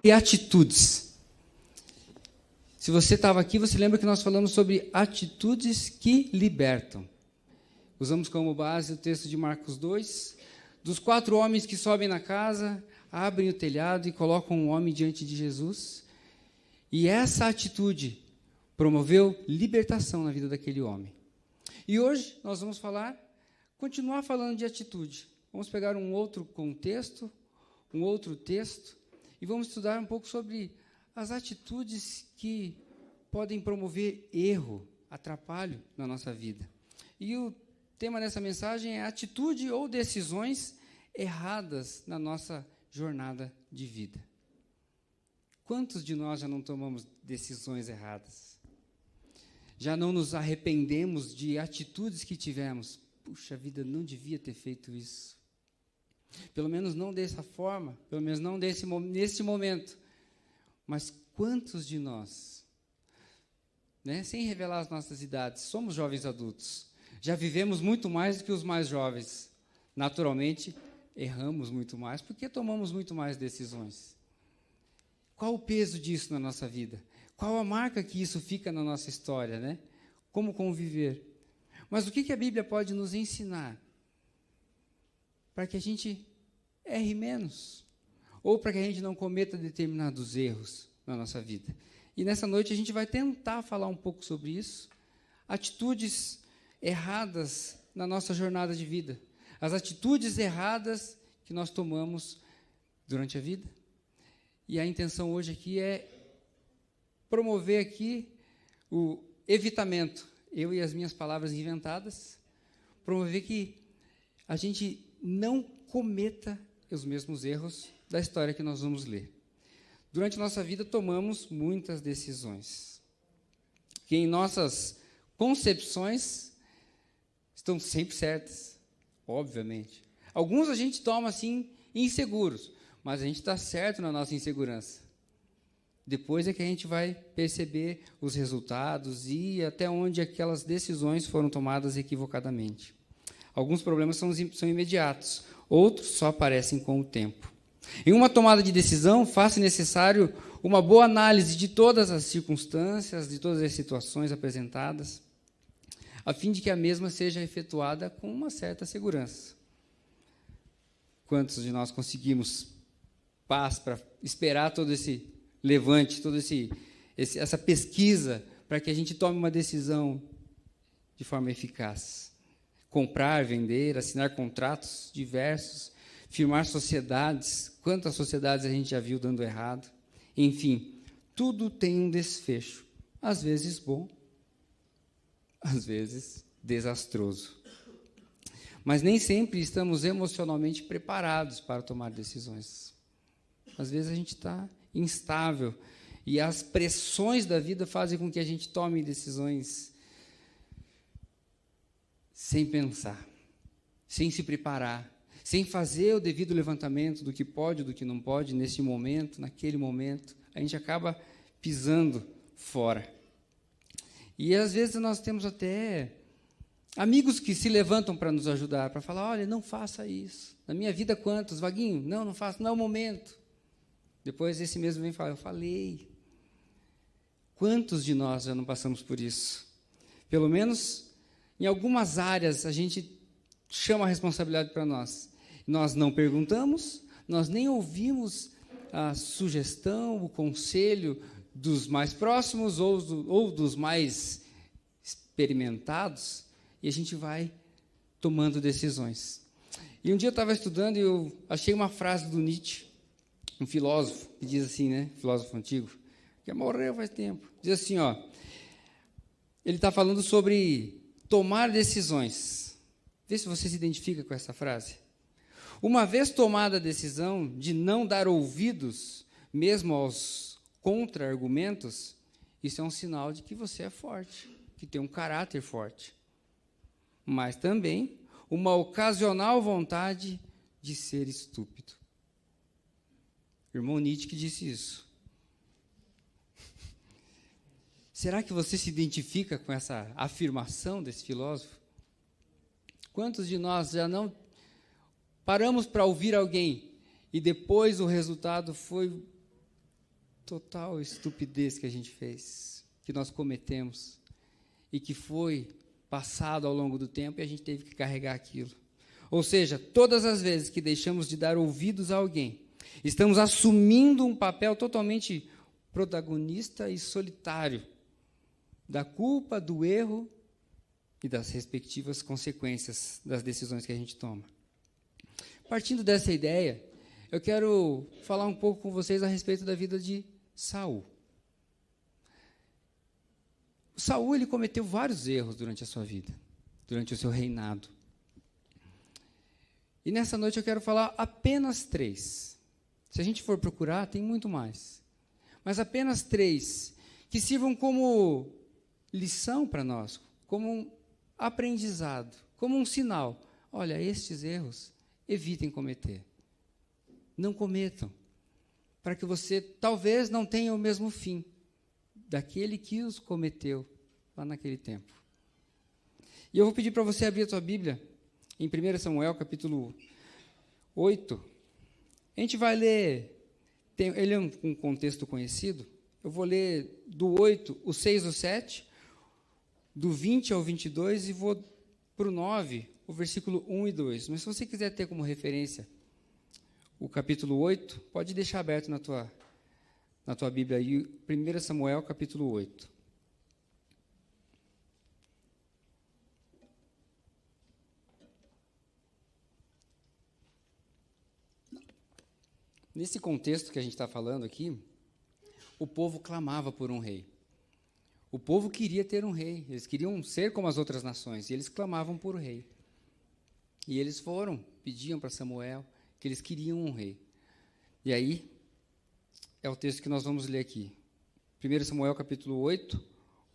E atitudes. Se você estava aqui, você lembra que nós falamos sobre atitudes que libertam. Usamos como base o texto de Marcos 2, dos 4 homens que sobem na casa, abrem o telhado e colocam um homem diante de Jesus. E essa atitude promoveu libertação na vida daquele homem. E hoje nós vamos continuar falando de atitude. Vamos pegar um outro contexto, um outro texto, e vamos estudar um pouco sobre as atitudes que podem promover erro, atrapalho na nossa vida. E o tema dessa mensagem é atitude ou decisões erradas na nossa jornada de vida. Quantos de nós já não tomamos decisões erradas? Já não nos arrependemos de atitudes que tivemos? Puxa vida, não devia ter feito isso. Pelo menos não dessa forma, pelo menos não nesse momento. Mas quantos de nós, sem revelar as nossas idades, somos jovens adultos, já vivemos muito mais do que os mais jovens. Naturalmente, erramos muito mais, porque tomamos muito mais decisões. Qual o peso disso na nossa vida? Qual a marca que isso fica na nossa história, Como conviver? Mas o que a Bíblia pode nos ensinar para que a gente erre menos? Ou para que a gente não cometa determinados erros na nossa vida? E nessa noite a gente vai tentar falar um pouco sobre isso. Atitudes erradas na nossa jornada de vida. As atitudes erradas que nós tomamos durante a vida. E a intenção hoje aqui é promover aqui o evitamento. Eu e as minhas palavras inventadas. Promover que a gente não cometa os mesmos erros da história que nós vamos ler. Durante a nossa vida, tomamos muitas decisões, que em nossas concepções estão sempre certas, obviamente. Alguns a gente toma, assim, inseguros, mas a gente está certo na nossa insegurança. Depois é que a gente vai perceber os resultados e até onde aquelas decisões foram tomadas equivocadamente. Alguns problemas são imediatos, outros só aparecem com o tempo. Em uma tomada de decisão, faz-se necessário uma boa análise de todas as circunstâncias, de todas as situações apresentadas, a fim de que a mesma seja efetuada com uma certa segurança. Quantos de nós conseguimos paz para esperar todo esse levante, toda essa pesquisa, para que a gente tome uma decisão de forma eficaz? Comprar, vender, assinar contratos diversos, firmar sociedades. Quantas sociedades a gente já viu dando errado? Enfim, tudo tem um desfecho. Às vezes bom, às vezes desastroso. Mas nem sempre estamos emocionalmente preparados para tomar decisões. Às vezes a gente está instável e as pressões da vida fazem com que a gente tome decisões sem pensar, sem se preparar, sem fazer o devido levantamento do que pode, do que não pode, nesse momento, naquele momento. A gente acaba pisando fora. E, às vezes, nós temos até amigos que se levantam para nos ajudar, para falar, olha, não faça isso. Na minha vida, quantos? Vaguinho? Não faço, não é o momento. Depois, esse mesmo vem falar, eu falei. Quantos de nós já não passamos por isso? Pelo menos, em algumas áreas, a gente chama a responsabilidade para nós. Nós não perguntamos, nós nem ouvimos a sugestão, o conselho dos mais próximos ou dos mais experimentados, e a gente vai tomando decisões. E um dia eu estava estudando e eu achei uma frase do Nietzsche, um filósofo, que diz assim, filósofo antigo, que morreu faz tempo, diz assim, ele está falando sobre tomar decisões. Vê se você se identifica com essa frase. Uma vez tomada a decisão de não dar ouvidos, mesmo aos contra-argumentos, isso é um sinal de que você é forte, que tem um caráter forte. Mas também uma ocasional vontade de ser estúpido. Irmão Nietzsche que disse isso. Será que você se identifica com essa afirmação desse filósofo? Quantos de nós já não paramos para ouvir alguém e depois o resultado foi total estupidez que a gente fez, que nós cometemos, e que foi passado ao longo do tempo e a gente teve que carregar aquilo. Ou seja, todas as vezes que deixamos de dar ouvidos a alguém, estamos assumindo um papel totalmente protagonista e solitário da culpa, do erro e das respectivas consequências das decisões que a gente toma. Partindo dessa ideia, eu quero falar um pouco com vocês a respeito da vida de Saul. Saul, ele cometeu vários erros durante a sua vida, durante o seu reinado. E nessa noite eu quero falar apenas 3. Se a gente for procurar, tem muito mais. Mas apenas 3 que sirvam como lição para nós, como um aprendizado, como um sinal. Olha, estes erros, evitem cometer. Não cometam, para que você talvez não tenha o mesmo fim daquele que os cometeu lá naquele tempo. E eu vou pedir para você abrir a sua Bíblia em 1 Samuel, capítulo 8. A gente vai ler, ele é um contexto conhecido, eu vou ler do 8, o 6 o 7, do 20 ao 22, e vou para o 9, o versículo 1 e 2. Mas se você quiser ter como referência o capítulo 8, pode deixar aberto na tua Bíblia aí, 1 Samuel, capítulo 8. Nesse contexto que a gente está falando aqui, o povo clamava por um rei. O povo queria ter um rei, eles queriam ser como as outras nações, e eles clamavam por um rei. E eles pediam para Samuel que eles queriam um rei. E aí, é o texto que nós vamos ler aqui. 1 Samuel, capítulo 8,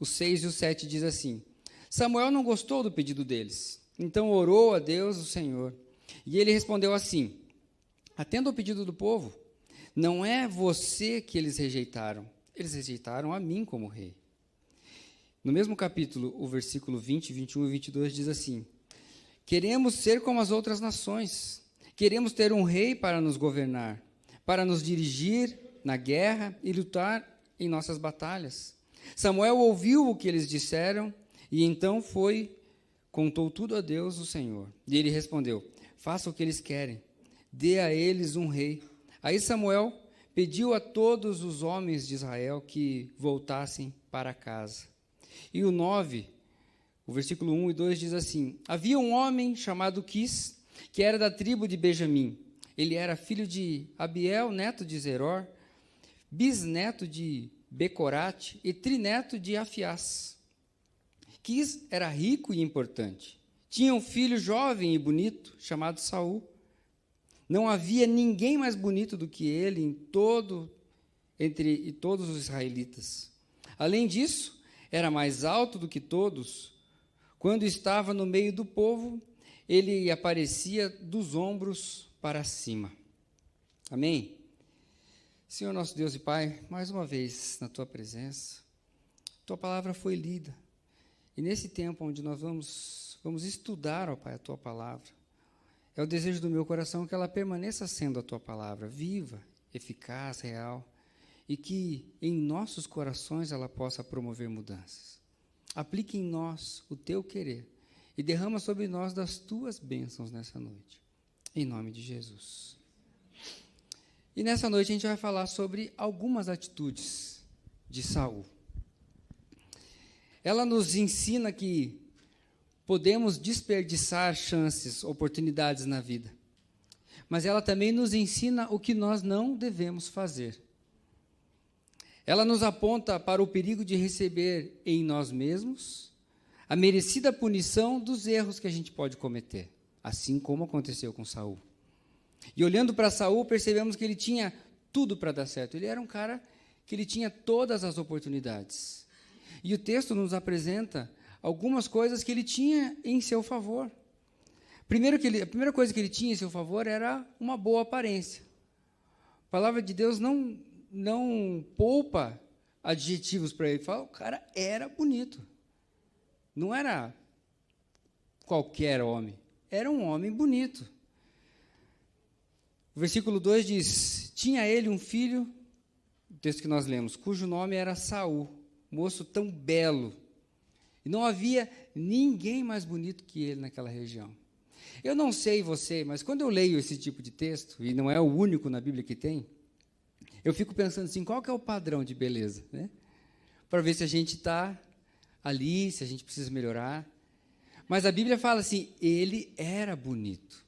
o 6 e o 7 diz assim: Samuel não gostou do pedido deles, então orou a Deus, o Senhor. E ele respondeu assim: atenda ao pedido do povo, não é você que eles rejeitaram a mim como rei. No mesmo capítulo, o versículo 20, 21 e 22 diz assim: queremos ser como as outras nações, queremos ter um rei para nos governar, para nos dirigir na guerra e lutar em nossas batalhas. Samuel ouviu o que eles disseram e então contou tudo a Deus, o Senhor. E ele respondeu: faça o que eles querem, dê a eles um rei. Aí Samuel pediu a todos os homens de Israel que voltassem para casa. E o 9, o versículo 1 e 2 diz assim: havia um homem chamado Quis, que era da tribo de Benjamim. Ele era filho de Abiel, neto de Zeror, bisneto de Becorate e trineto de Afiás. Quis era rico e importante. Tinha um filho jovem e bonito, chamado Saul. Não havia ninguém mais bonito do que ele entre todos os israelitas. Além disso, era mais alto do que todos. Quando estava no meio do povo, ele aparecia dos ombros para cima. Amém? Senhor nosso Deus e Pai, mais uma vez na Tua presença, Tua palavra foi lida. E nesse tempo onde nós vamos estudar, ó Pai, a Tua palavra, é o desejo do meu coração que ela permaneça sendo a Tua palavra, viva, eficaz, real, e que em nossos corações ela possa promover mudanças. Aplique em nós o Teu querer e derrama sobre nós das Tuas bênçãos nessa noite. Em nome de Jesus. E nessa noite a gente vai falar sobre algumas atitudes de Saul. Ela nos ensina que podemos desperdiçar chances, oportunidades na vida. Mas ela também nos ensina o que nós não devemos fazer. Ela nos aponta para o perigo de receber em nós mesmos a merecida punição dos erros que a gente pode cometer, assim como aconteceu com Saul. E olhando para Saul, percebemos que ele tinha tudo para dar certo. Ele era um cara que ele tinha todas as oportunidades. E o texto nos apresenta algumas coisas que ele tinha em seu favor. Primeiro a primeira coisa que ele tinha em seu favor era uma boa aparência. A palavra de Deus não poupa adjetivos para ele. Fala, o cara era bonito. Não era qualquer homem. Era um homem bonito. O versículo 2 diz: tinha ele um filho o texto que nós lemos, cujo nome era Saul, moço tão belo, e não havia ninguém mais bonito que ele naquela região. Eu não sei você, mas quando eu leio esse tipo de texto, e não é o único na Bíblia que tem, eu fico pensando assim, qual que é o padrão de beleza, né? Para ver se a gente está ali, se a gente precisa melhorar. Mas a Bíblia fala assim, ele era bonito.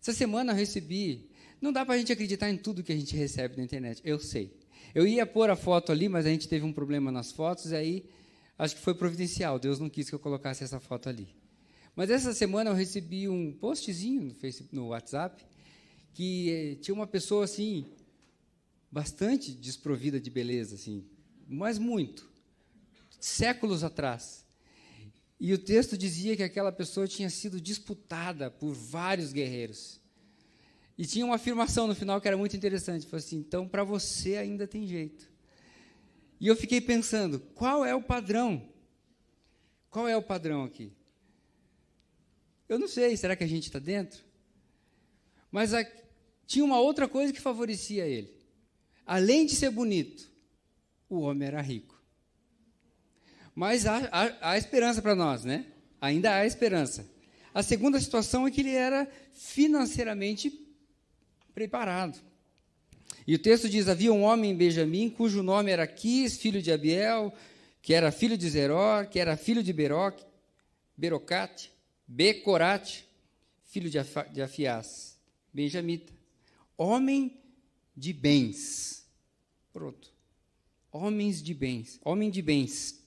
Essa semana eu recebi, não dá para a gente acreditar em tudo que a gente recebe na internet, eu sei. Eu ia pôr a foto ali, mas a gente teve um problema nas fotos, e aí acho que foi providencial, Deus não quis que eu colocasse essa foto ali. Mas essa semana eu recebi um postzinho no Facebook, no WhatsApp, que tinha uma pessoa assim, bastante desprovida de beleza, assim, mas muito, séculos atrás. E o texto dizia que aquela pessoa tinha sido disputada por vários guerreiros. E tinha uma afirmação no final que era muito interessante. Falou assim, então, para você ainda tem jeito. E eu fiquei pensando, qual é o padrão? Qual é o padrão aqui? Eu não sei, será que a gente está dentro? Mas tinha uma outra coisa que favorecia ele. Além de ser bonito, o homem era rico. Mas há esperança para nós, né? Ainda há esperança. A segunda situação é que ele era financeiramente preparado. E o texto diz, havia um homem em Benjamim, cujo nome era Quis, filho de Abiel, que era filho de Zeror, que era filho de Berocate, Becorate, filho de Afiás, benjamita, homem de bens. Pronto. Homem de bens.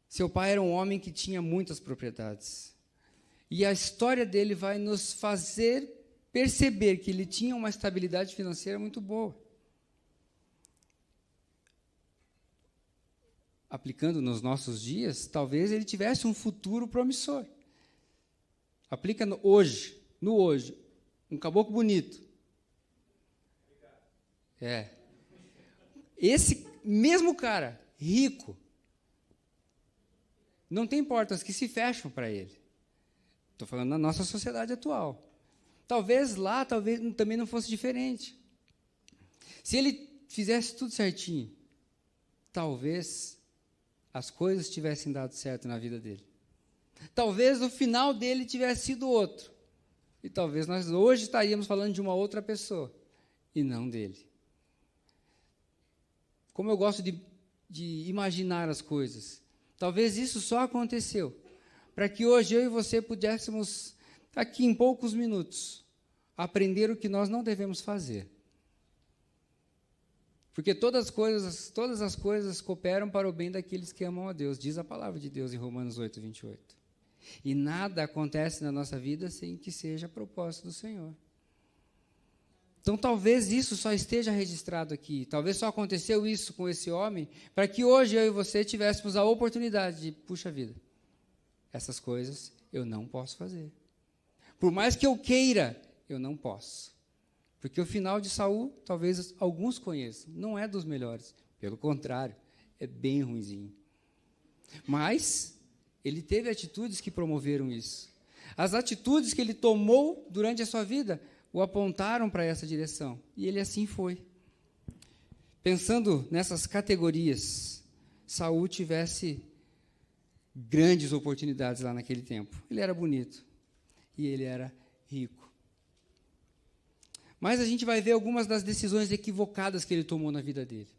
Seu pai era um homem que tinha muitas propriedades. E a história dele vai nos fazer perceber que ele tinha uma estabilidade financeira muito boa. Aplicando nos nossos dias, talvez ele tivesse um futuro promissor. Aplica no hoje, um caboclo bonito. Esse mesmo cara, rico, não tem portas que se fecham para ele. Estou falando na nossa sociedade atual. Talvez lá, também não fosse diferente. Se ele fizesse tudo certinho, talvez as coisas tivessem dado certo na vida dele. Talvez o final dele tivesse sido outro. E talvez nós hoje estaríamos falando de uma outra pessoa, e não dele. Como eu gosto de imaginar as coisas. Talvez isso só aconteceu para que hoje eu e você pudéssemos, aqui em poucos minutos, aprender o que nós não devemos fazer. Porque todas as coisas cooperam para o bem daqueles que amam a Deus, diz a palavra de Deus em Romanos 8, 28. E nada acontece na nossa vida sem que seja propósito do Senhor. Então, talvez isso só esteja registrado aqui, talvez só aconteceu isso com esse homem, para que hoje eu e você tivéssemos a oportunidade de, puxa vida, essas coisas eu não posso fazer. Por mais que eu queira, eu não posso. Porque o final de Saul, talvez alguns conheçam, não é dos melhores, pelo contrário, é bem ruinzinho. Mas ele teve atitudes que promoveram isso. As atitudes que ele tomou durante a sua vida o apontaram para essa direção. E ele assim foi. Pensando nessas categorias, Saul tivesse grandes oportunidades lá naquele tempo. Ele era bonito e ele era rico. Mas a gente vai ver algumas das decisões equivocadas que ele tomou na vida dele.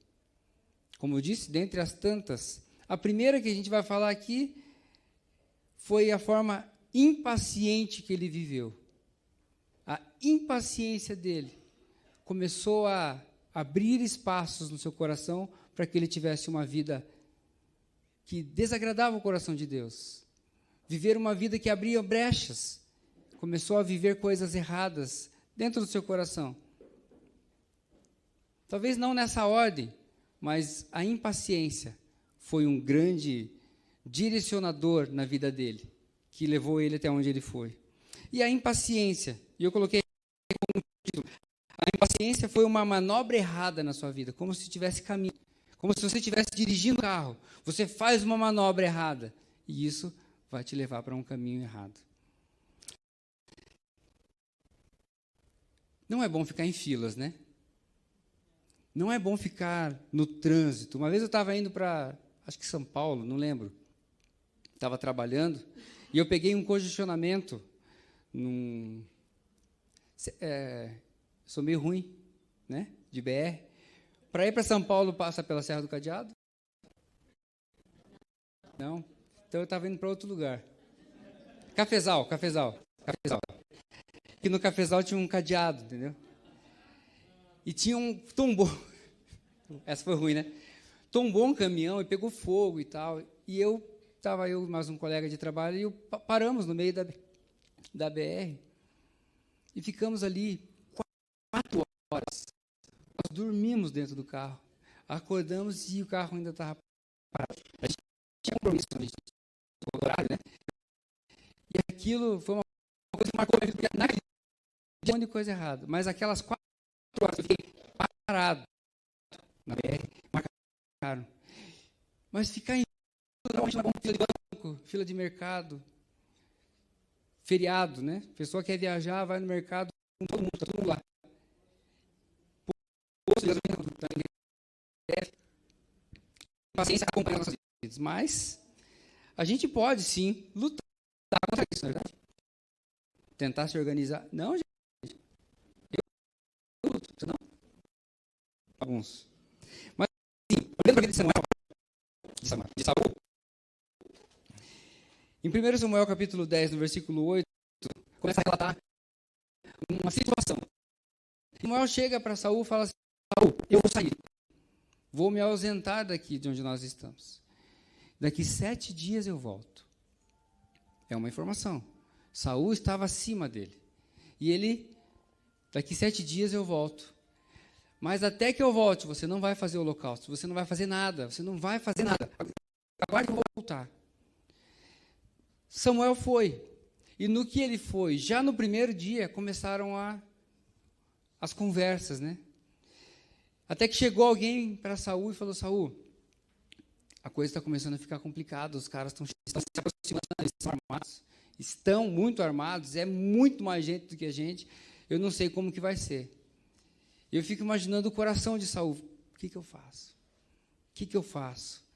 Como eu disse, dentre as tantas, a primeira que a gente vai falar aqui foi a forma impaciente que ele viveu. A impaciência dele começou a abrir espaços no seu coração para que ele tivesse uma vida que desagradava o coração de Deus. Viver uma vida que abria brechas. Começou a viver coisas erradas dentro do seu coração. Talvez não nessa ordem, mas a impaciência foi um grande direcionador na vida dele, que levou ele até onde ele foi. E a impaciência, e eu coloquei como título, a impaciência foi uma manobra errada na sua vida, como se estivesse caminhando, como se você estivesse dirigindo o carro, você faz uma manobra errada, e isso vai te levar para um caminho errado. Não é bom ficar em filas, né? Não é bom ficar no trânsito. Uma vez eu estava indo para, acho que São Paulo, não lembro. Estava trabalhando e eu peguei um congestionamento. Sou meio ruim, né, de BR. Para ir para São Paulo, passa pela Serra do Cadeado? Não. Então eu estava indo para outro lugar. Cafezal. Que no Cafezal tinha um cadeado, entendeu? E tinha tombou. Essa foi ruim, né? Tombou um caminhão e pegou fogo e tal. E estava eu mais um colega de trabalho, e paramos no meio da BR. E ficamos ali 4 horas. Nós dormimos dentro do carro. Acordamos e o carro ainda estava parado. A gente tinha compromisso com o horário, né? E aquilo foi uma coisa que marcou a minha vida. Naquele dia, um monte de coisa errada. Mas aquelas 4 horas eu fiquei parado na BR, marcaram. Mas ficar em fila de banco, fila de mercado, feriado, né? A pessoa quer viajar, vai no mercado com todo mundo, está todo mundo lá. Paciência acompanha nossas vidas. Mas a gente pode, sim, lutar contra isso, não é verdade? Tentar se organizar. Não, gente. Eu luto, você não? Alguns. Mas, sim, olhando para a vida de Saul, em 1 Samuel, capítulo 10, no versículo 8, começa a relatar uma situação. Samuel chega para Saul e fala assim: Saul, eu vou sair. Vou me ausentar daqui de onde nós estamos. Daqui 7 dias eu volto. É uma informação. Saul estava acima dele. E ele, daqui 7 dias eu volto. Mas até que eu volte, você não vai fazer o holocausto, você não vai fazer nada, você não vai fazer nada. Aguarde que eu vou voltar. Samuel foi. E no que ele foi, já no primeiro dia, começaram as conversas, né? Até que chegou alguém para Saul e falou: Saul, a coisa está começando a ficar complicada, os caras estão se aproximando, eles estão armados, estão muito armados, é muito mais gente do que a gente, eu não sei como que vai ser. E eu fico imaginando o coração de Saul. O que eu faço? O que eu faço?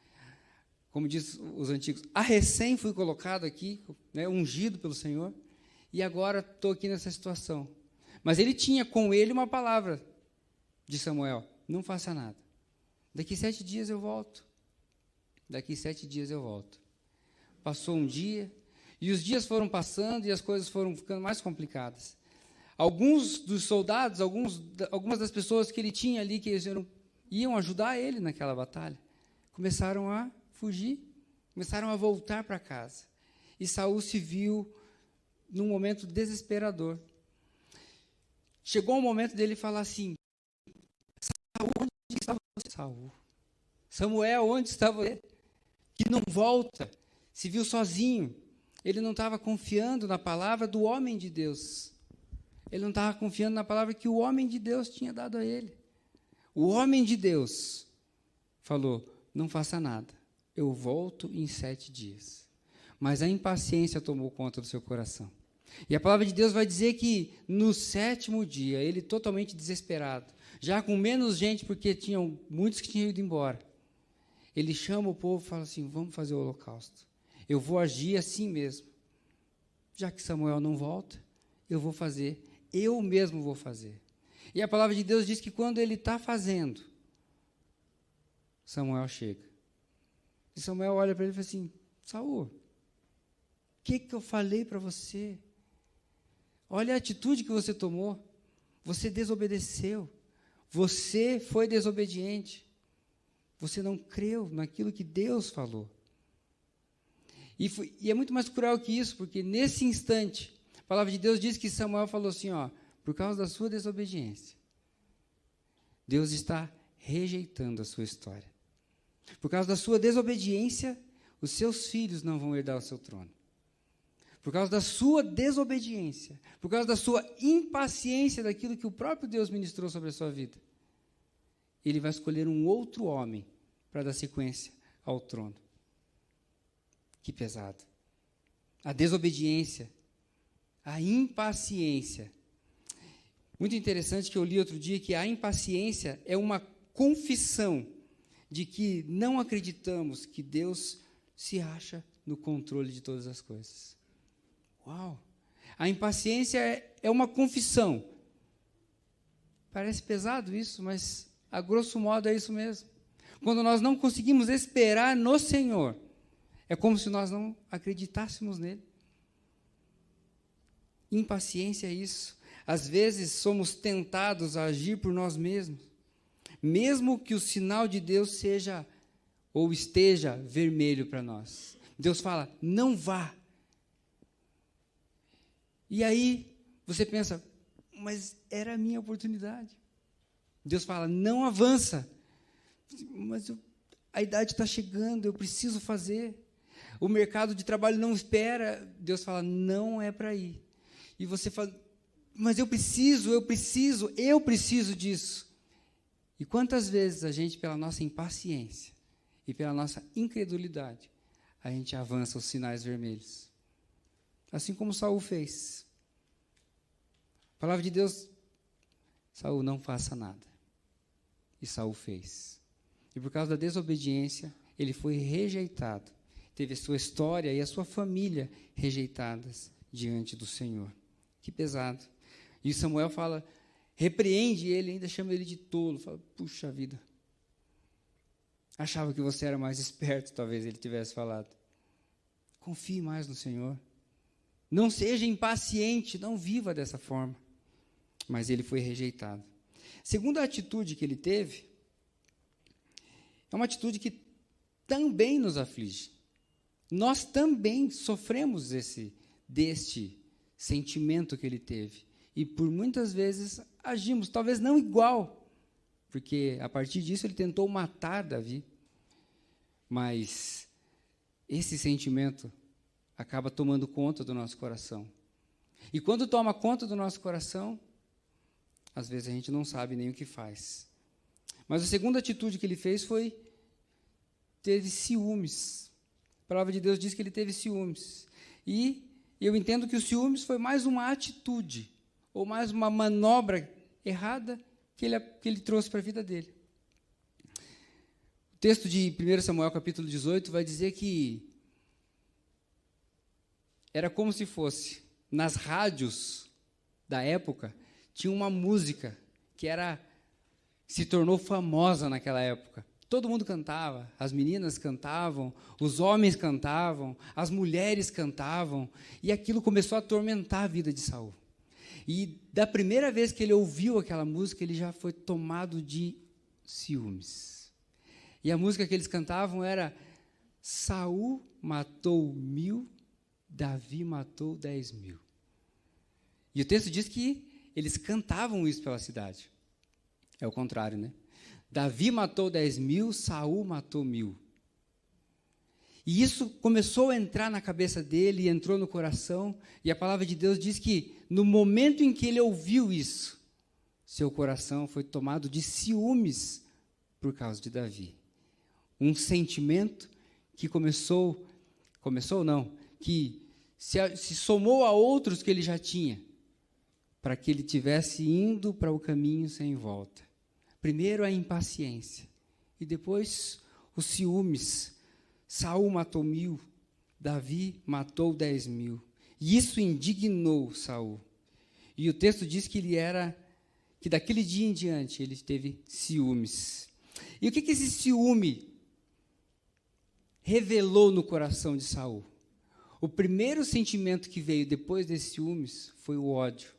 Como diz os antigos, a recém fui colocado aqui, né, ungido pelo Senhor, e agora estou aqui nessa situação. Mas ele tinha com ele uma palavra de Samuel: não faça nada. Daqui 7 dias eu volto. Daqui 7 dias eu volto. Passou um dia, e os dias foram passando, e as coisas foram ficando mais complicadas. Alguns dos soldados, algumas das pessoas que ele tinha ali, que iam ajudar ele naquela batalha, começaram a fugir, começaram a voltar para casa. E Saul se viu num momento desesperador. Chegou o momento dele falar assim: Saul, onde está você? Samuel, onde está você? Que não volta, se viu sozinho. Ele não estava confiando na palavra do homem de Deus. Ele não estava confiando na palavra que o homem de Deus tinha dado a ele. O homem de Deus falou: não faça nada, eu volto em 7 dias. Mas a impaciência tomou conta do seu coração. E a palavra de Deus vai dizer que no 7º dia, ele totalmente desesperado, já com menos gente, porque tinham muitos que tinham ido embora, ele chama o povo e fala assim: vamos fazer o holocausto. Eu vou agir assim mesmo. Já que Samuel não volta, eu vou fazer. Eu mesmo vou fazer. E a palavra de Deus diz que quando ele está fazendo, Samuel chega. E Samuel olha para ele e fala assim: Saul, o que eu falei para você? Olha a atitude que você tomou. Você desobedeceu. Você foi desobediente. Você não creu naquilo que Deus falou. E é muito mais cruel que isso, porque nesse instante, a palavra de Deus diz que Samuel falou assim: por causa da sua desobediência, Deus está rejeitando a sua história. Por causa da sua desobediência, os seus filhos não vão herdar o seu trono. Por causa da sua desobediência, por causa da sua impaciência daquilo que o próprio Deus ministrou sobre a sua vida, ele vai escolher um outro homem para dar sequência ao trono. Que pesado. A desobediência, a impaciência. Muito interessante que eu li outro dia que a impaciência é uma confissão de que não acreditamos que Deus se acha no controle de todas as coisas. Uau! A impaciência é uma confissão. Parece pesado isso, mas a grosso modo é isso mesmo. Quando nós não conseguimos esperar no Senhor, é como se nós não acreditássemos nele. Impaciência é isso. Às vezes somos tentados a agir por nós mesmos, mesmo que o sinal de Deus seja ou esteja vermelho para nós. Deus fala, não vá. E aí você pensa, mas era a minha oportunidade. Deus fala, não avança. Mas a idade está chegando, eu preciso fazer. O mercado de trabalho não espera. Deus fala, não é para ir. E você fala, mas eu preciso disso. E quantas vezes a gente, pela nossa impaciência e pela nossa incredulidade, a gente avança os sinais vermelhos. Assim como Saul fez. A palavra de Deus, Saul, não faça nada. E Saul fez. E por causa da desobediência, ele foi rejeitado. Teve a sua história e a sua família rejeitadas diante do Senhor. Que pesado. E Samuel fala, repreende ele, ainda chama ele de tolo. Fala, puxa vida. Achava que você era mais esperto, talvez ele tivesse falado. Confie mais no Senhor. Não seja impaciente, não viva dessa forma. Mas ele foi rejeitado. Segunda atitude que ele teve, é uma atitude que também nos aflige. Nós também sofremos deste sentimento que ele teve. E por muitas vezes agimos, talvez não igual, porque a partir disso ele tentou matar Davi. Mas esse sentimento acaba tomando conta do nosso coração. E quando toma conta do nosso coração, às vezes a gente não sabe nem o que faz. Mas a segunda atitude que ele fez teve ciúmes. A palavra de Deus diz que ele teve ciúmes. E eu entendo que o ciúmes foi mais uma atitude, ou mais uma manobra errada que ele trouxe para a vida dele. O texto de 1 Samuel, capítulo 18, vai dizer que era como se fosse, nas rádios da época, tinha uma música que se tornou famosa naquela época. Todo mundo cantava, as meninas cantavam, os homens cantavam, as mulheres cantavam, e aquilo começou a atormentar a vida de Saul. E da primeira vez que ele ouviu aquela música, ele já foi tomado de ciúmes. E a música que eles cantavam era Saul matou 1000, Davi matou 10.000. E o texto diz que eles cantavam isso pela cidade. É o contrário, né? Davi matou 10.000, Saul matou 1.000. E isso começou a entrar na cabeça dele, entrou no coração, e a palavra de Deus diz que, no momento em que ele ouviu isso, seu coração foi tomado de ciúmes por causa de Davi. Um sentimento que que se somou a outros que ele já tinha, para que ele tivesse indo para o caminho sem volta. Primeiro a impaciência, e depois os ciúmes. Saul matou 1.000, Davi matou 10.000. E isso indignou Saul. E o texto diz que que daquele dia em diante ele teve ciúmes. E o que esse ciúme revelou no coração de Saul? O primeiro sentimento que veio depois desses ciúmes foi o ódio.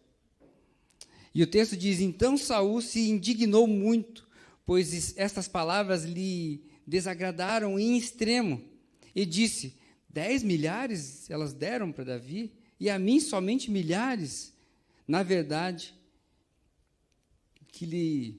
E o texto diz, então Saul se indignou muito, pois estas palavras lhe desagradaram em extremo, e disse, 10 milhares elas deram para Davi, e a mim somente milhares. Na verdade, que lhe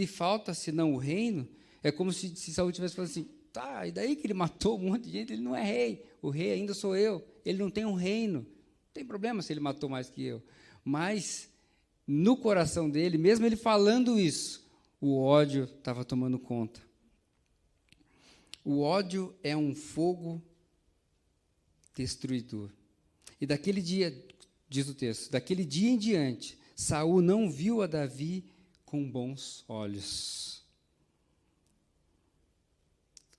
falta, senão o reino. É como se Saul tivesse falado assim, tá, e daí que ele matou um monte de gente, ele não é rei, o rei ainda sou eu, ele não tem um reino. Não tem problema se ele matou mais que eu. Mas, no coração dele, mesmo ele falando isso, o ódio estava tomando conta. O ódio é um fogo destruidor. E daquele dia, diz o texto, daquele dia em diante, Saul não viu a Davi com bons olhos.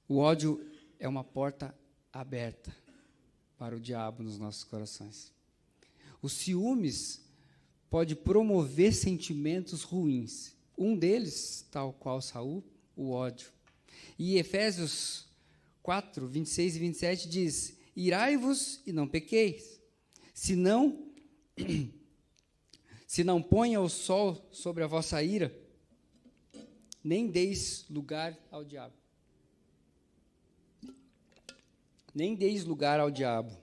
O ódio é uma porta aberta para o diabo nos nossos corações. O ciúmes pode promover sentimentos ruins. Um deles, tal qual Saul, o ódio. E Efésios 4, 26 e 27 diz: irai-vos e não pequeis, se não ponha o sol sobre a vossa ira, nem deis lugar ao diabo. Nem deis lugar ao diabo.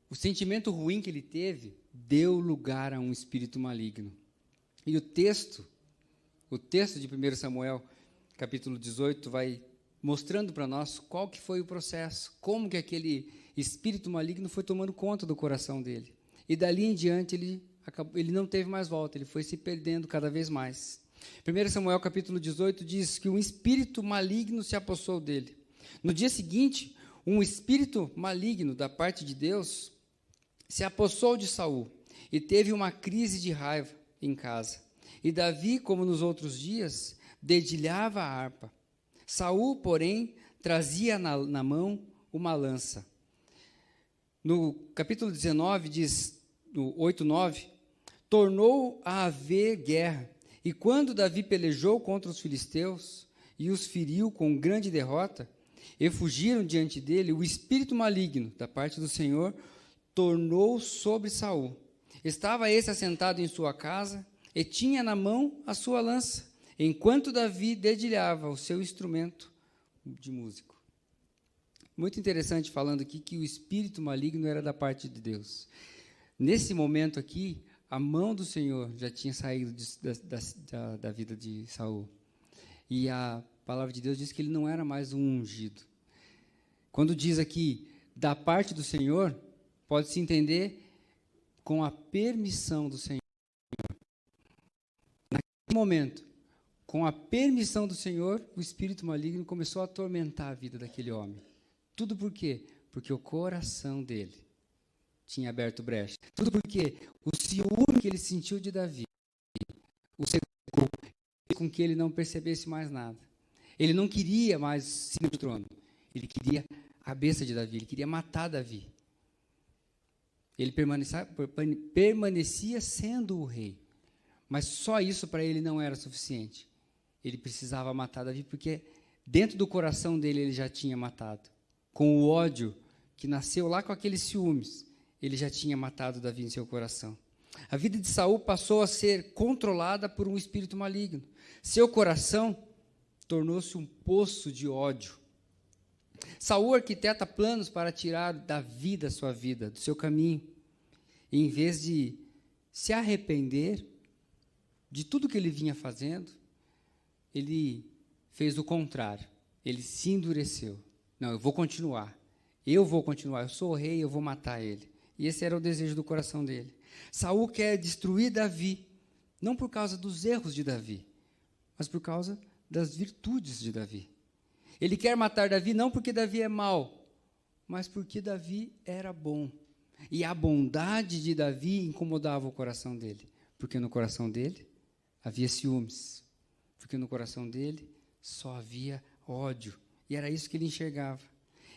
O sentimento ruim que ele teve deu lugar a um espírito maligno. E o texto de 1 Samuel, capítulo 18, vai mostrando para nós qual que foi o processo, como que aquele espírito maligno foi tomando conta do coração dele. E dali em diante ele não teve mais volta, ele foi se perdendo cada vez mais. 1 Samuel, capítulo 18, diz que um espírito maligno se apossou dele. No dia seguinte, um espírito maligno da parte de Deus se apossou de Saul e teve uma crise de raiva em casa. E Davi, como nos outros dias, dedilhava a harpa. Saul, porém, trazia na mão uma lança. No capítulo 19, diz, no 8:9, tornou a haver guerra. E quando Davi pelejou contra os filisteus e os feriu com grande derrota, e fugiram diante dele, o espírito maligno da parte do Senhor tornou sobre Saul. Estava esse assentado em sua casa e tinha na mão a sua lança, enquanto Davi dedilhava o seu instrumento de músico. Muito interessante falando aqui que o espírito maligno era da parte de Deus. Nesse momento aqui, a mão do Senhor já tinha saído da vida de Saul. E a palavra de Deus diz que ele não era mais um ungido. Quando diz aqui, da parte do Senhor, pode-se entender com a permissão do Senhor. Naquele momento, com a permissão do Senhor, o espírito maligno começou a atormentar a vida daquele homem. Tudo por quê? Porque o coração dele tinha aberto brecha. Tudo porque o ciúme que ele sentiu de Davi o cegou, fez com que ele não percebesse mais nada. Ele não queria mais se no trono. Ele queria a cabeça de Davi, ele queria matar Davi. Ele permanecia sendo o rei. Mas só isso para ele não era suficiente. Ele precisava matar Davi, porque dentro do coração dele ele já tinha matado. Com o ódio que nasceu lá com aqueles ciúmes, ele já tinha matado Davi em seu coração. A vida de Saul passou a ser controlada por um espírito maligno. Seu coração tornou-se um poço de ódio. Saul arquiteta planos para tirar Davi da sua vida, do seu caminho. E, em vez de se arrepender de tudo que ele vinha fazendo, ele fez o contrário. Ele se endureceu. Não, eu vou continuar, eu sou o rei, eu vou matar ele. E esse era o desejo do coração dele. Saul quer destruir Davi, não por causa dos erros de Davi, mas por causa das virtudes de Davi. Ele quer matar Davi não porque Davi é mau, mas porque Davi era bom. E a bondade de Davi incomodava o coração dele, porque no coração dele havia ciúmes, porque no coração dele só havia ódio. E era isso que ele enxergava.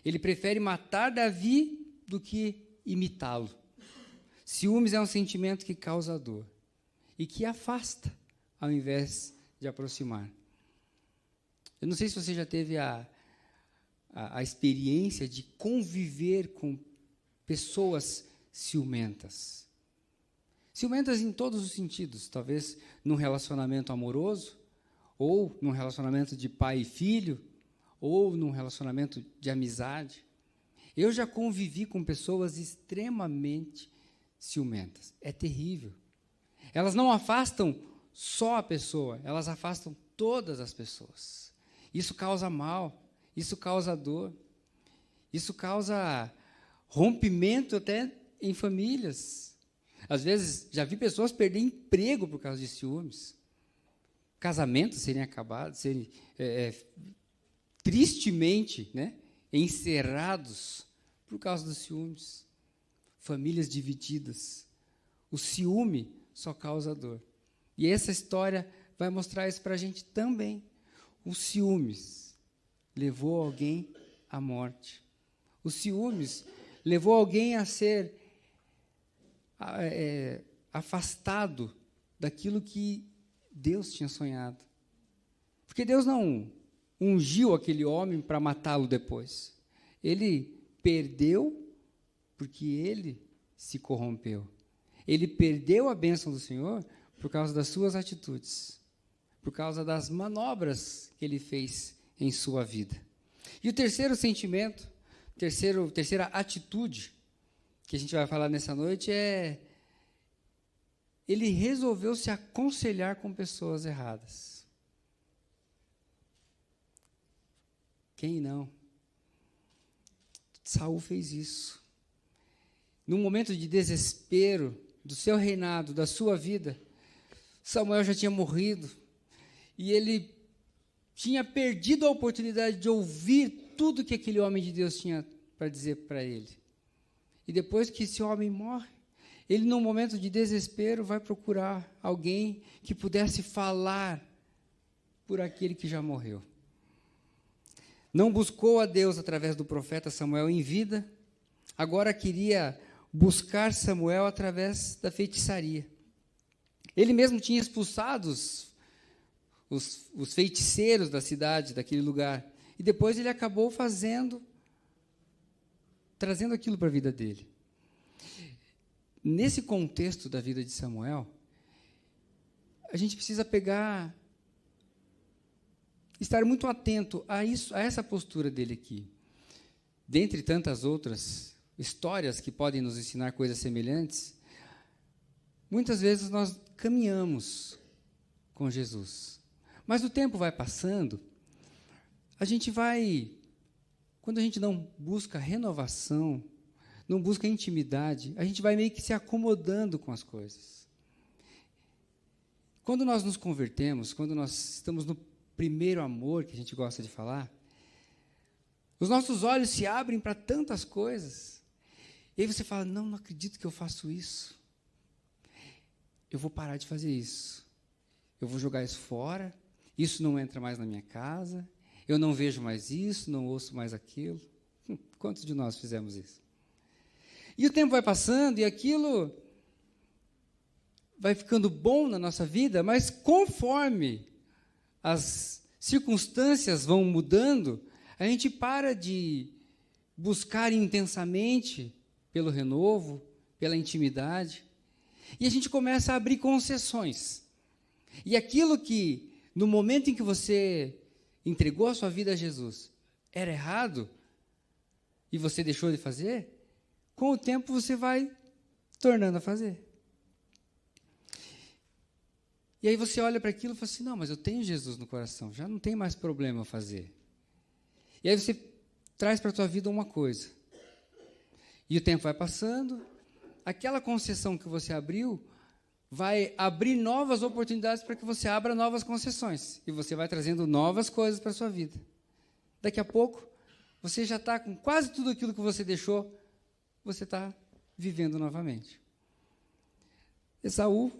Ele prefere matar Davi do que imitá-lo. Ciúmes é um sentimento que causa dor e que afasta, ao invés de aproximar. Eu não sei se você já teve a experiência de conviver com pessoas ciumentas. Ciumentas em todos os sentidos, talvez num relacionamento amoroso, ou num relacionamento de pai e filho, ou num relacionamento de amizade. Eu já convivi com pessoas extremamente ciumentas. É terrível. Elas não afastam só a pessoa, elas afastam todas as pessoas. Isso causa mal, isso causa dor, isso causa rompimento até em famílias. Às vezes, já vi pessoas perder emprego por causa de ciúmes. Casamentos serem acabados, serem tristemente, né, encerrados por causa dos ciúmes. Famílias divididas. O ciúme só causa dor. E essa história vai mostrar isso para a gente também. O ciúmes levou alguém à morte. O ciúmes levou alguém a ser afastado daquilo que Deus tinha sonhado. Porque Deus não ungiu aquele homem para matá-lo depois. Ele perdeu porque ele se corrompeu. Ele perdeu a bênção do Senhor por causa das suas atitudes, por causa das manobras que ele fez em sua vida. E o terceiro sentimento, terceira atitude que a gente vai falar nessa noite é: ele resolveu se aconselhar com pessoas erradas. Quem não? Saul fez isso. Num momento de desespero do seu reinado, da sua vida, Samuel já tinha morrido e ele tinha perdido a oportunidade de ouvir tudo que aquele homem de Deus tinha para dizer para ele. E depois que esse homem morre, ele, num momento de desespero, vai procurar alguém que pudesse falar por aquele que já morreu. Não buscou a Deus através do profeta Samuel em vida, agora queria buscar Samuel através da feitiçaria. Ele mesmo tinha expulsado os feiticeiros da cidade, daquele lugar, e depois ele acabou trazendo aquilo para a vida dele. Nesse contexto da vida de Samuel, a gente precisa estar muito atento a essa postura dele aqui. Dentre tantas outras histórias que podem nos ensinar coisas semelhantes, muitas vezes nós caminhamos com Jesus. Mas o tempo vai passando, quando a gente não busca renovação, não busca intimidade, a gente vai meio que se acomodando com as coisas. Quando nós nos convertemos, quando nós estamos no primeiro amor, que a gente gosta de falar, os nossos olhos se abrem para tantas coisas. E aí você fala: não acredito que eu faço isso. Eu vou parar de fazer isso. Eu vou jogar isso fora. Isso não entra mais na minha casa. Eu não vejo mais isso, não ouço mais aquilo. Quantos de nós fizemos isso? E o tempo vai passando e aquilo vai ficando bom na nossa vida, mas conforme as circunstâncias vão mudando, a gente para de buscar intensamente pelo renovo, pela intimidade, e a gente começa a abrir concessões. E aquilo que, no momento em que você entregou a sua vida a Jesus, era errado, e você deixou de fazer, com o tempo você vai tornando a fazer. E aí você olha para aquilo e fala assim: não, mas eu tenho Jesus no coração, já não tem mais problema fazer. E aí você traz para a tua vida uma coisa. E o tempo vai passando, aquela concessão que você abriu vai abrir novas oportunidades para que você abra novas concessões. E você vai trazendo novas coisas para a sua vida. Daqui a pouco, você já está com quase tudo aquilo que você deixou, você está vivendo novamente. Esaú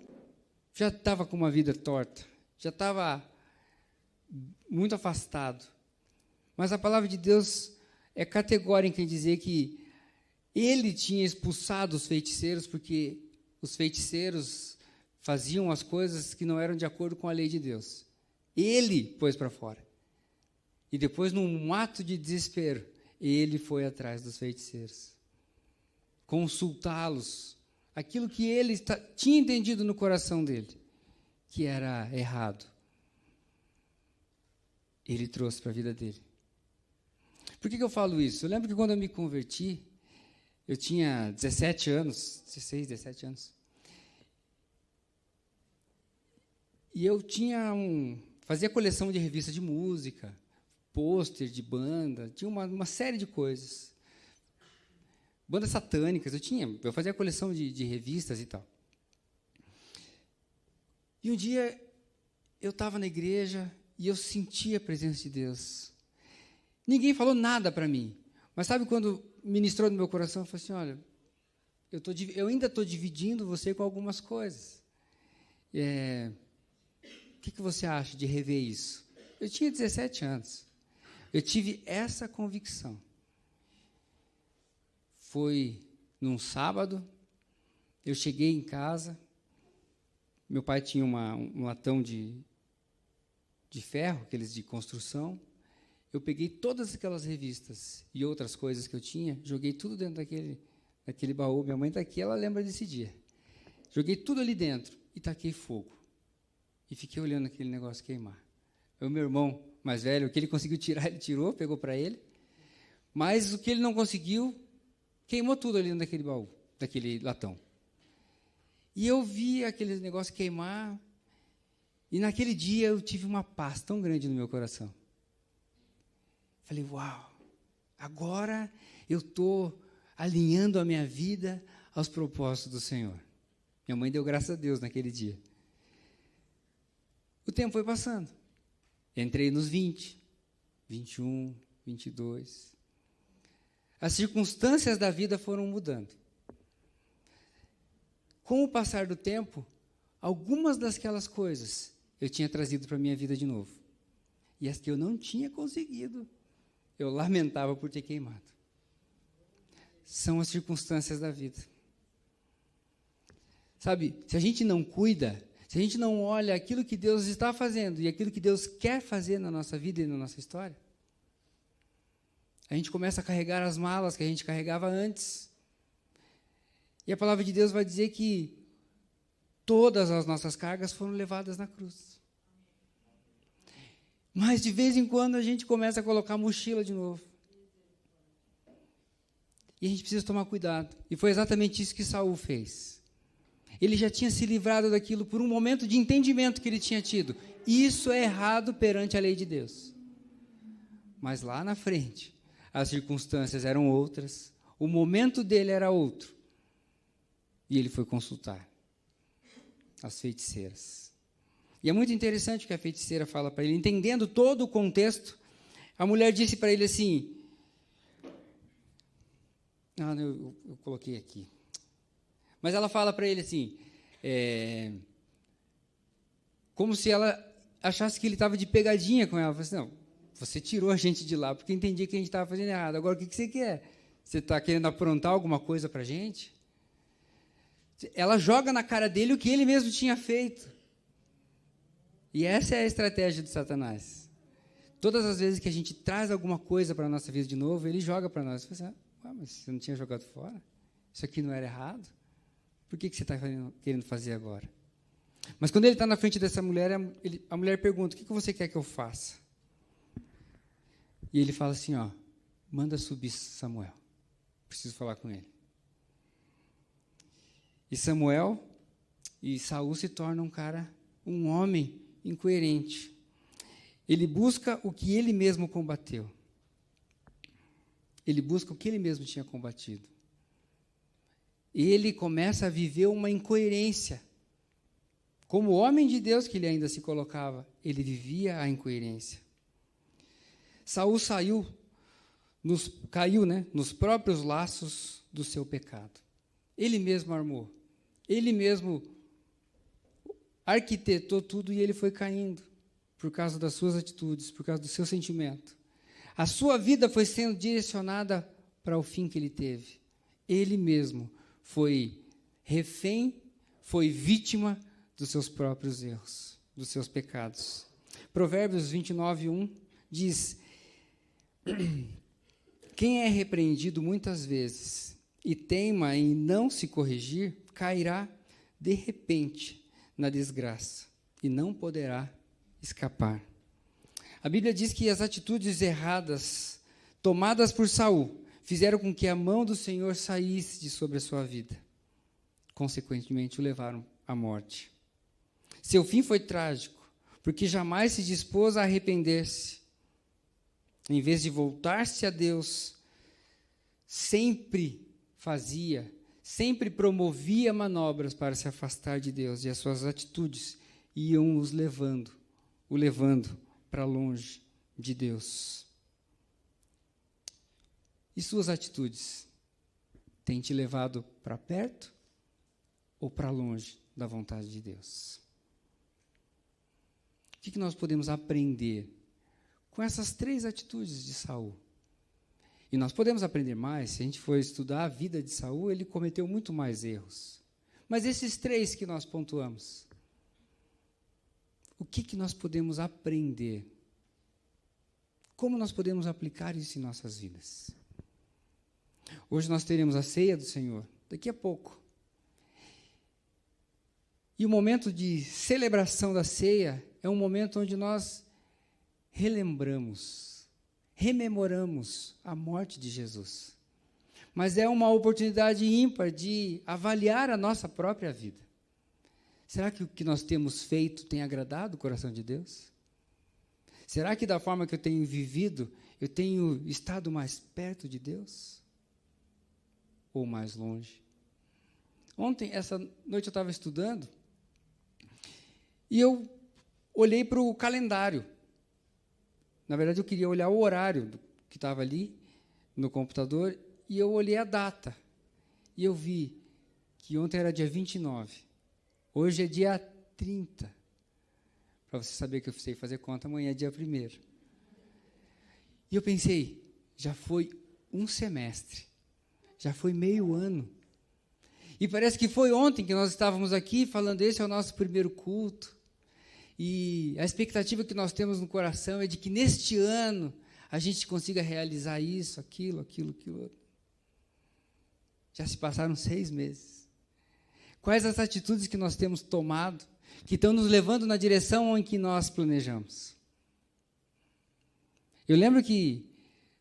já estava com uma vida torta, já estava muito afastado. Mas a palavra de Deus é categórica em dizer que ele tinha expulsado os feiticeiros, porque os feiticeiros faziam as coisas que não eram de acordo com a lei de Deus. Ele pôs para fora. E depois, num ato de desespero, ele foi atrás dos feiticeiros. Consultá-los. Aquilo que ele tinha entendido no coração dele, que era errado, ele trouxe para a vida dele. Por que eu falo isso? Eu lembro que quando eu me converti, eu tinha 16, 17 anos. E eu fazia coleção de revistas de música, pôster de banda, tinha uma série de coisas. Bandas satânicas, eu fazia coleção de revistas e tal. E um dia eu estava na igreja e eu senti a presença de Deus. Ninguém falou nada para mim, mas sabe quando ministrou no meu coração, eu falei assim: olha, eu ainda estou dividindo você com algumas coisas. O que você acha de rever isso? Eu tinha 17 anos. Eu tive essa convicção. Foi num sábado, eu cheguei em casa, meu pai tinha um latão de ferro, aqueles de construção. Eu peguei todas aquelas revistas e outras coisas que eu tinha, joguei tudo dentro daquele baú. Minha mãe está aqui, ela lembra desse dia. Joguei tudo ali dentro e taquei fogo. E fiquei olhando aquele negócio queimar. O meu irmão mais velho, o que ele conseguiu tirar, ele tirou, pegou para ele. Mas o que ele não conseguiu, queimou tudo ali dentro daquele baú, daquele latão. E eu vi aquele negócio queimar, e naquele dia eu tive uma paz tão grande no meu coração. Falei, uau, agora eu estou alinhando a minha vida aos propósitos do Senhor. Minha mãe deu graças a Deus naquele dia. O tempo foi passando. Entrei nos 20, 21, 22. As circunstâncias da vida foram mudando. Com o passar do tempo, algumas daquelas coisas eu tinha trazido para a minha vida de novo. E as que eu não tinha conseguido, eu lamentava por ter queimado. São as circunstâncias da vida. Sabe, se a gente não cuida, se a gente não olha aquilo que Deus está fazendo e aquilo que Deus quer fazer na nossa vida e na nossa história, a gente começa a carregar as malas que a gente carregava antes. E a palavra de Deus vai dizer que todas as nossas cargas foram levadas na cruz. Mas, de vez em quando, a gente começa a colocar a mochila de novo. E a gente precisa tomar cuidado. E foi exatamente isso que Saul fez. Ele já tinha se livrado daquilo por um momento de entendimento que ele tinha tido. Isso é errado perante a lei de Deus. Mas lá na frente, as circunstâncias eram outras, o momento dele era outro. E ele foi consultar as feiticeiras. E é muito interessante o que a feiticeira fala para ele. Entendendo todo o contexto, a mulher disse para ele assim... eu coloquei aqui. Mas ela fala para ele assim, como se ela achasse que ele estava de pegadinha com ela. Ela falou assim, não, você tirou a gente de lá, porque entendia que a gente estava fazendo errado. Agora, o que você quer? Você está querendo aprontar alguma coisa para a gente? Ela joga na cara dele o que ele mesmo tinha feito. E essa é a estratégia de Satanás. Todas as vezes que a gente traz alguma coisa para a nossa vida de novo, ele joga para nós. Você fala assim, mas você não tinha jogado fora? Isso aqui não era errado? Por que você está querendo fazer agora? Mas quando ele está na frente dessa mulher, a mulher pergunta, o que você quer que eu faça? E ele fala assim, manda subir Samuel. Preciso falar com ele. E Samuel e Saul se tornam um homem incoerente. Ele busca o que ele mesmo combateu. Ele busca o que ele mesmo tinha combatido. Ele começa a viver uma incoerência. Como homem de Deus que ele ainda se colocava, ele vivia a incoerência. Saul caiu nos próprios laços do seu pecado. Ele mesmo armou. Ele mesmo arquitetou tudo e ele foi caindo por causa das suas atitudes, por causa do seu sentimento. A sua vida foi sendo direcionada para o fim que ele teve. Ele mesmo foi refém, foi vítima dos seus próprios erros, dos seus pecados. Provérbios 29:1 diz: quem é repreendido muitas vezes e teima em não se corrigir, cairá de repente na desgraça e não poderá escapar. A Bíblia diz que as atitudes erradas tomadas por Saul fizeram com que a mão do Senhor saísse de sobre a sua vida. Consequentemente, o levaram à morte. Seu fim foi trágico, porque jamais se dispôs a arrepender-se. Em vez de voltar-se a Deus, sempre promovia manobras para se afastar de Deus, e as suas atitudes iam o levando para longe de Deus. E suas atitudes têm te levado para perto ou para longe da vontade de Deus? O que nós podemos aprender com essas 3 atitudes de Saul? E nós podemos aprender mais, se a gente for estudar a vida de Saul, ele cometeu muito mais erros. Mas esses 3 que nós pontuamos, o que nós podemos aprender? Como nós podemos aplicar isso em nossas vidas? Hoje nós teremos a ceia do Senhor, daqui a pouco. E o momento de celebração da ceia é um momento onde nós rememoramos a morte de Jesus. Mas é uma oportunidade ímpar de avaliar a nossa própria vida. Será que o que nós temos feito tem agradado o coração de Deus? Será que da forma que eu tenho vivido, eu tenho estado mais perto de Deus? Ou mais longe? Ontem, essa noite, eu estava estudando e eu olhei para o calendário. Na verdade, eu queria olhar o horário que estava ali no computador e eu olhei a data. E eu vi que ontem era dia 29. Hoje é dia 30. Para você saber que eu sei fazer conta, amanhã é dia 1º. E eu pensei, já foi um semestre. Já foi meio ano. E parece que foi ontem que nós estávamos aqui falando, esse é o nosso primeiro culto. E a expectativa que nós temos no coração é de que neste ano a gente consiga realizar isso, aquilo outro. Já se passaram 6 meses. Quais as atitudes que nós temos tomado que estão nos levando na direção em que nós planejamos? Eu lembro que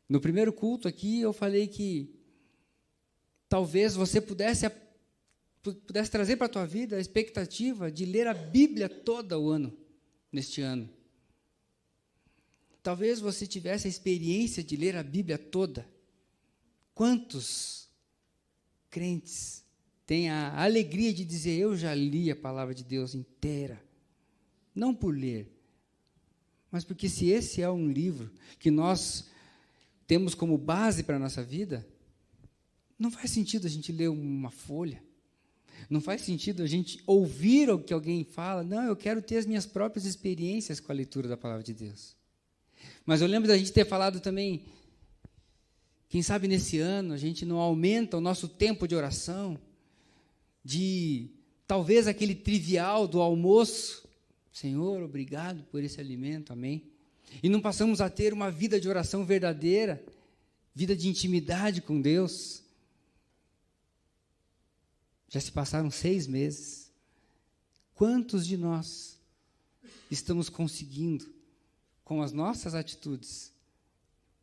no primeiro culto aqui eu falei que talvez você pudesse trazer para a tua vida a expectativa de ler a Bíblia toda o ano, neste ano. Talvez você tivesse a experiência de ler a Bíblia toda. Quantos crentes têm a alegria de dizer, eu já li a palavra de Deus inteira? Não por ler, mas porque se esse é um livro que nós temos como base para a nossa vida, não faz sentido a gente ler uma folha. Não faz sentido a gente ouvir o que alguém fala. Não, eu quero ter as minhas próprias experiências com a leitura da palavra de Deus. Mas eu lembro da gente ter falado também, quem sabe nesse ano a gente não aumenta o nosso tempo de oração, de talvez aquele trivial do almoço. Senhor, obrigado por esse alimento, amém? E não passamos a ter uma vida de oração verdadeira, vida de intimidade com Deus. Já se passaram 6 meses. Quantos de nós estamos conseguindo, com as nossas atitudes,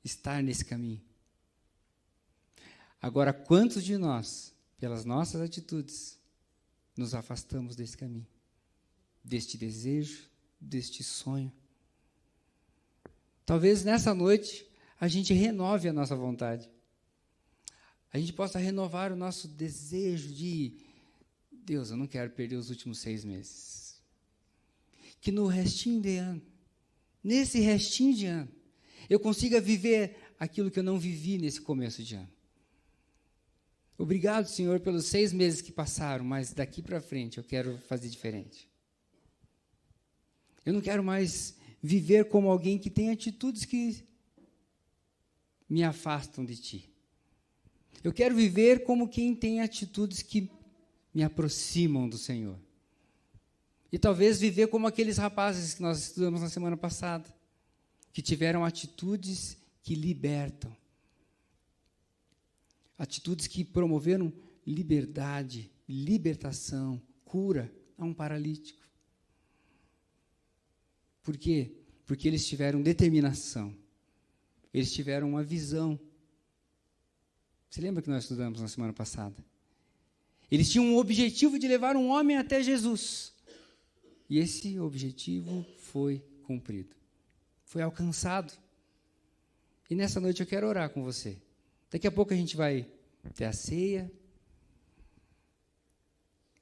estar nesse caminho? Agora, quantos de nós, pelas nossas atitudes, nos afastamos desse caminho? Deste desejo, deste sonho? Talvez nessa noite a gente renove a nossa vontade. A gente possa renovar o nosso desejo de, Deus, eu não quero perder os últimos 6 meses. Que no restinho de ano, nesse restinho de ano, eu consiga viver aquilo que eu não vivi nesse começo de ano. Obrigado, Senhor, pelos 6 meses que passaram, mas daqui para frente eu quero fazer diferente. Eu não quero mais viver como alguém que tem atitudes que me afastam de Ti. Eu quero viver como quem tem atitudes que me aproximam do Senhor. E talvez viver como aqueles rapazes que nós estudamos na semana passada, que tiveram atitudes que libertam. Atitudes que promoveram liberdade, libertação, cura a um paralítico. Por quê? Porque eles tiveram determinação. Eles tiveram uma visão. Você lembra que nós estudamos na semana passada? Eles tinham um objetivo de levar um homem até Jesus. E esse objetivo foi cumprido. Foi alcançado. E nessa noite eu quero orar com você. Daqui a pouco a gente vai ter a ceia.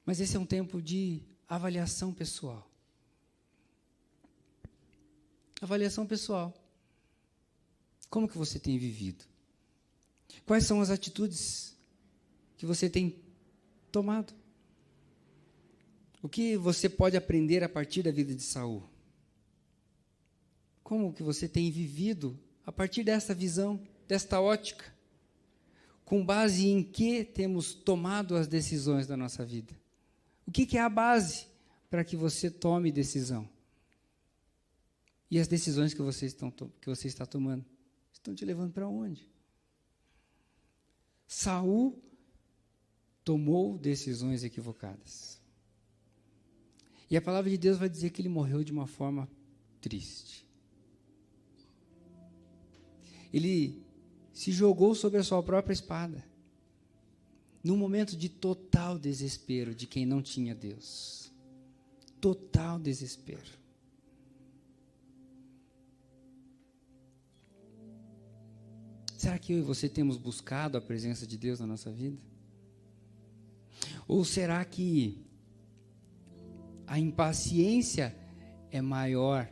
Mas esse é um tempo de avaliação pessoal. Avaliação pessoal. Como que você tem vivido? Quais são as atitudes que você tem tomado? O que você pode aprender a partir da vida de Saul? como que você tem vivido a partir dessa visão, desta ótica? Com base em que temos tomado as decisões da nossa vida? O que é a base para que você tome decisão? E as decisões que você está tomando estão te levando para onde? Saul tomou decisões equivocadas. E a palavra de Deus vai dizer que ele morreu de uma forma triste. Ele se jogou sobre a sua própria espada, num momento de total desespero de quem não tinha Deus. Total desespero. Será que eu e você temos buscado a presença de Deus na nossa vida? Ou será que a impaciência é maior,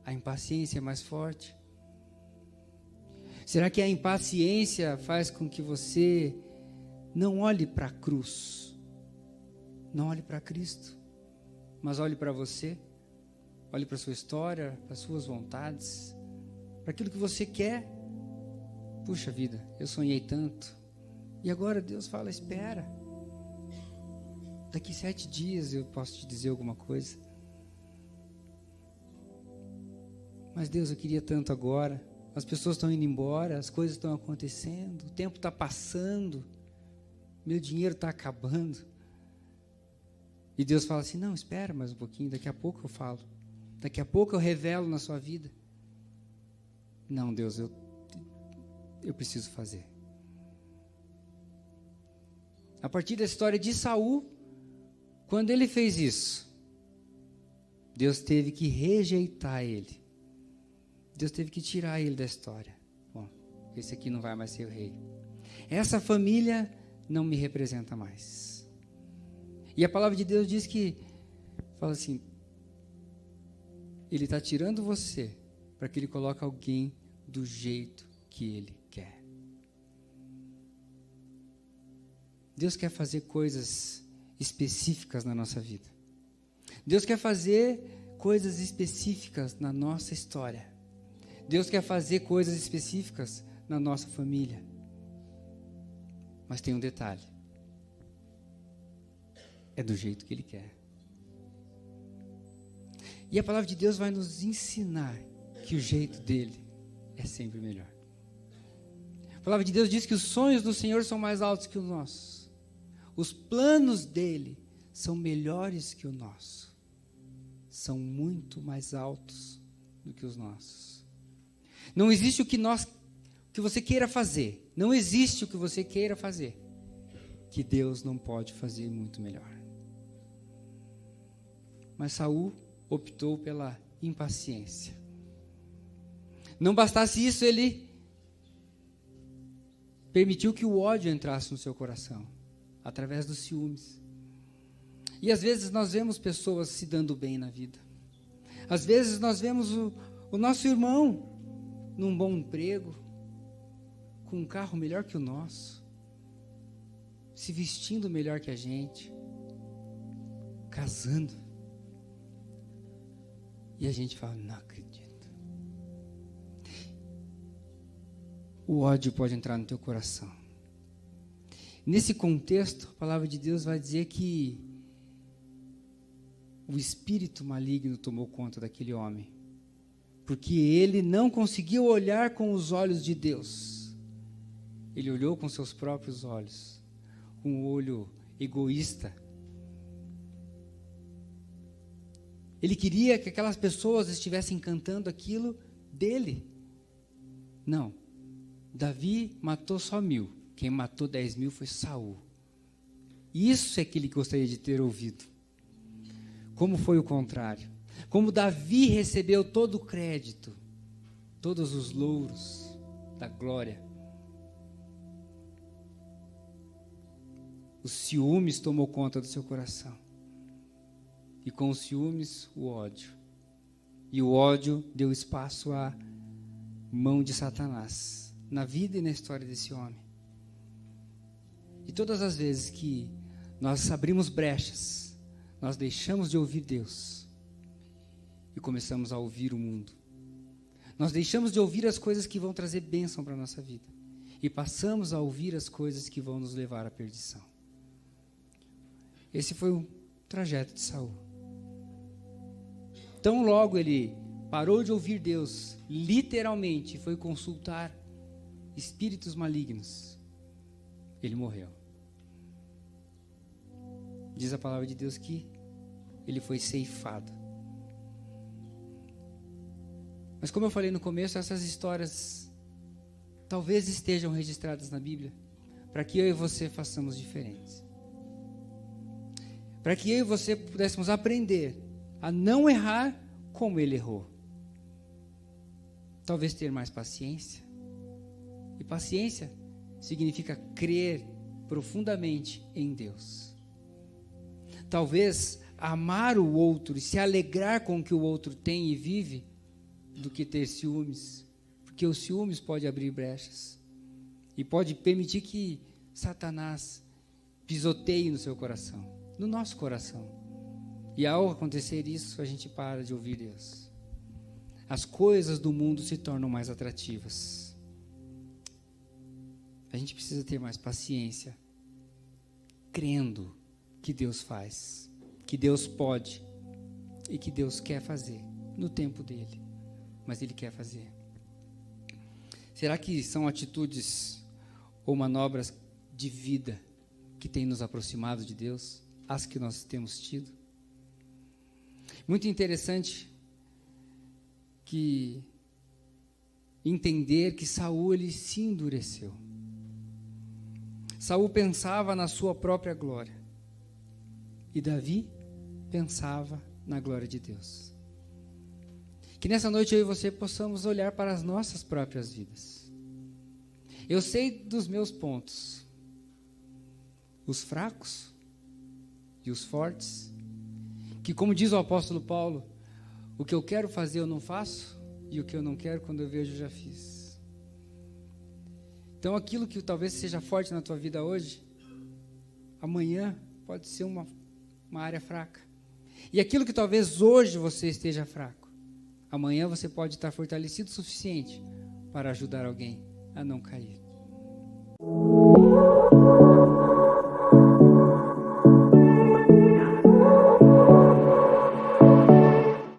a impaciência é mais forte? Será que a impaciência faz com que você não olhe para a cruz, não olhe para Cristo, mas olhe para você, olhe para a sua história, para as suas vontades, para aquilo que você quer? Puxa vida, eu sonhei tanto, e agora Deus fala, espera, daqui 7 dias eu posso te dizer alguma coisa. Mas Deus, eu queria tanto agora. As pessoas estão indo embora, as coisas estão acontecendo, o tempo está passando, meu dinheiro está acabando. E Deus fala assim, não, espera mais um pouquinho, daqui a pouco eu falo, daqui a pouco eu revelo na sua vida. Não, Deus, eu preciso fazer. A partir da história de Saul, quando ele fez isso, Deus teve que rejeitar ele. Deus teve que tirar ele da história. Bom, esse aqui não vai mais ser o rei. Essa família não me representa mais. E a palavra de Deus diz que, fala assim, Ele está tirando você para que Ele coloque alguém do jeito que Ele quer. Deus quer fazer coisas específicas na nossa vida. Deus quer fazer coisas específicas na nossa história. Deus quer fazer coisas específicas na nossa família. Mas tem um detalhe. É do jeito que Ele quer. E a palavra de Deus vai nos ensinar que o jeito dele é sempre melhor. A palavra de Deus diz que os sonhos do Senhor são mais altos que os nossos. Os planos dele são melhores que o nosso. São muito mais altos do que os nossos. Não existe o que você queira fazer. Não existe o que você queira fazer que Deus não pode fazer muito melhor. Mas Saul optou pela impaciência. Não bastasse isso, ele permitiu que o ódio entrasse no seu coração, através dos ciúmes. E às vezes nós vemos pessoas se dando bem na vida. Às vezes nós vemos o nosso irmão num bom emprego, com um carro melhor que o nosso, se vestindo melhor que a gente, casando. E a gente fala, não acredito. O ódio pode entrar no teu coração. Nesse contexto, a palavra de Deus vai dizer que o espírito maligno tomou conta daquele homem, porque ele não conseguiu olhar com os olhos de Deus. Ele olhou com seus próprios olhos, com um olho egoísta. Ele queria que aquelas pessoas estivessem cantando aquilo dele. Não, Davi matou só 1000. Quem matou 10.000 foi Saul. Isso é que ele gostaria de ter ouvido. Como foi o contrário? Como Davi recebeu todo o crédito, todos os louros da glória. Os ciúmes tomou conta do seu coração. E com os ciúmes, o ódio. E o ódio deu espaço à mão de Satanás, na vida e na história desse homem. E todas as vezes que nós abrimos brechas, nós deixamos de ouvir Deus e começamos a ouvir o mundo. Nós deixamos de ouvir as coisas que vão trazer bênção para a nossa vida. E passamos a ouvir as coisas que vão nos levar à perdição. Esse foi o trajeto de Saul. Tão logo ele parou de ouvir Deus, literalmente foi consultar espíritos malignos, ele morreu. Diz a palavra de Deus que ele foi ceifado. Mas como eu falei no começo, essas histórias talvez estejam registradas na Bíblia para que eu e você façamos diferentes. Para que eu e você pudéssemos aprender a não errar como ele errou. Talvez ter mais paciência. E paciência significa crer profundamente em Deus. Talvez amar o outro e se alegrar com o que o outro tem e vive, do que ter ciúmes. Porque o ciúmes pode abrir brechas. E pode permitir que Satanás pisoteie no seu coração, no nosso coração. E ao acontecer isso, a gente para de ouvir Deus. As coisas do mundo se tornam mais atrativas. A gente precisa ter mais paciência, crendo que Deus faz, que Deus pode e que Deus quer fazer no tempo dele, mas ele quer fazer. Será que são atitudes ou manobras de vida que têm nos aproximado de Deus, as que nós temos tido? Muito interessante que entender que Saul ele se endureceu. Saul pensava na sua própria glória e Davi pensava na glória de Deus. Que nessa noite eu e você possamos olhar para as nossas próprias vidas. Eu sei dos meus pontos, os fracos e os fortes, que como diz o apóstolo Paulo, o que eu quero fazer eu não faço, e o que eu não quero quando eu vejo eu já fiz. Então aquilo que talvez seja forte na tua vida hoje, amanhã pode ser uma área fraca. E aquilo que talvez hoje você esteja fraco, amanhã você pode estar fortalecido o suficiente para ajudar alguém a não cair.